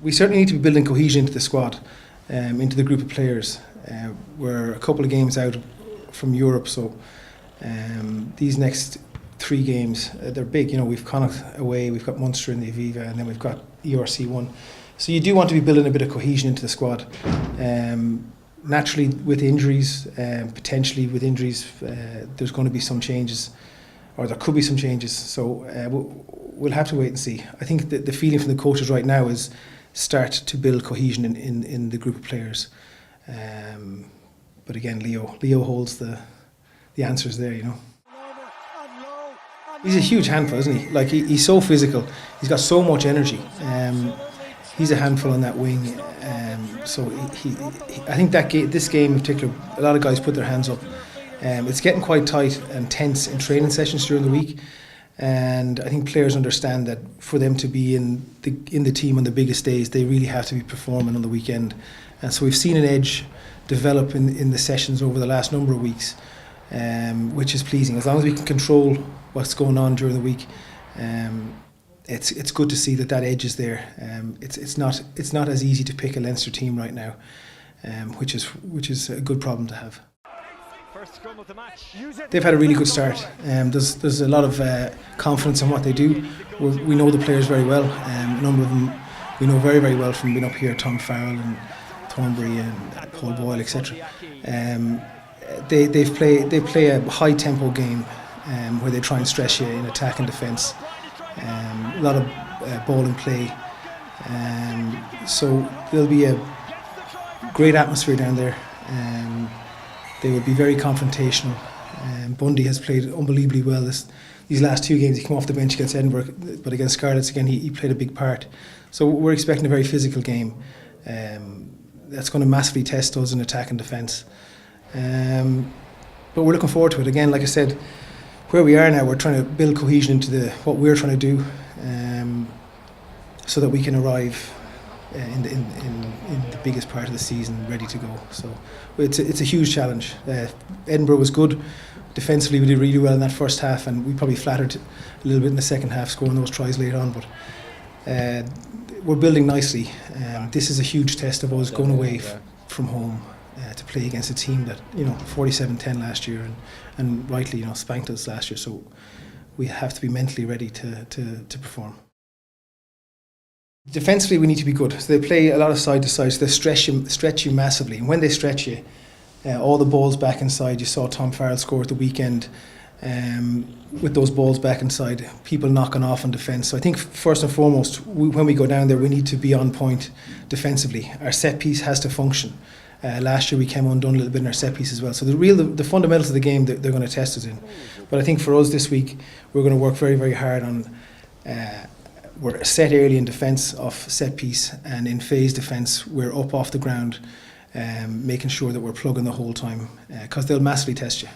We certainly need to be building cohesion into the squad, into the group of players. We're a couple of games out from Europe, so these next 3 games, they're big. You know, we've Connacht away, we've got Munster in the Aviva, and then we've got ERC1. So you do want to be building a bit of cohesion into the squad. Naturally, with injuries, potentially with injuries, there's going to be some changes, or there could be some changes. So we'll have to wait and see. I think the feeling from the coaches right now is start to build cohesion in the group of players. But again, Leo holds the answers there, you know. He's a huge handful, isn't he? Like he's so physical. He's got so much energy. He's a handful on that wing. So I think this game in particular, a lot of guys put their hands up. It's getting quite tight and tense in training sessions during the week, and I think players understand that for them to be in the team on the biggest days, they really have to be performing on the weekend. And so we've seen an edge develop in the sessions over the last number of weeks, which is pleasing. As long as we can control what's going on during the week, it's good to see that edge is there. It's not as easy to pick a Leinster team right now, which is a good problem to have. They've had a really good start. There's a lot of confidence in what they do. We know the players very well. A number of them we know very, very well from being up here. Tom Farrell and Thornbury and Paul Boyle, etc. They play a high tempo game where they try and stress you in attack and defence. A lot of ball in play. So there'll be a great atmosphere down there. They will be very confrontational. Bundy has played unbelievably well these last 2 games. He came off the bench against Edinburgh, but against Scarlets again, he played a big part. So we're expecting a very physical game. That's going to massively test us in attack and defence. But we're looking forward to it. Again, like I said, where we are now, we're trying to build cohesion into what we're trying to do, so that we can arrive in the biggest part of the season ready to go. So it's a huge challenge. Edinburgh was good. Defensively we did really well in that first half, and we probably flattered a little bit in the second half, scoring those tries later on, but we're building nicely. This is a huge test of us going away from home to play against a team that 47-10 last year and rightly spanked us last year, so we have to be mentally ready to perform. Defensively, we need to be good. So they play a lot of side to side, so they stretch you massively. And when they stretch you, all the balls back inside. You saw Tom Farrell score at the weekend with those balls back inside, people knocking off on defence. So I think first and foremost, when we go down there, we need to be on point defensively. Our set piece has to function. Last year we came undone a little bit in our set piece as well. So the fundamentals of the game they're going to test us in. But I think for us this week, we're going to work very, very hard on. We're set early in defence off set piece, and in phase defence we're up off the ground, making sure that we're plugging the whole time, because they'll massively test you.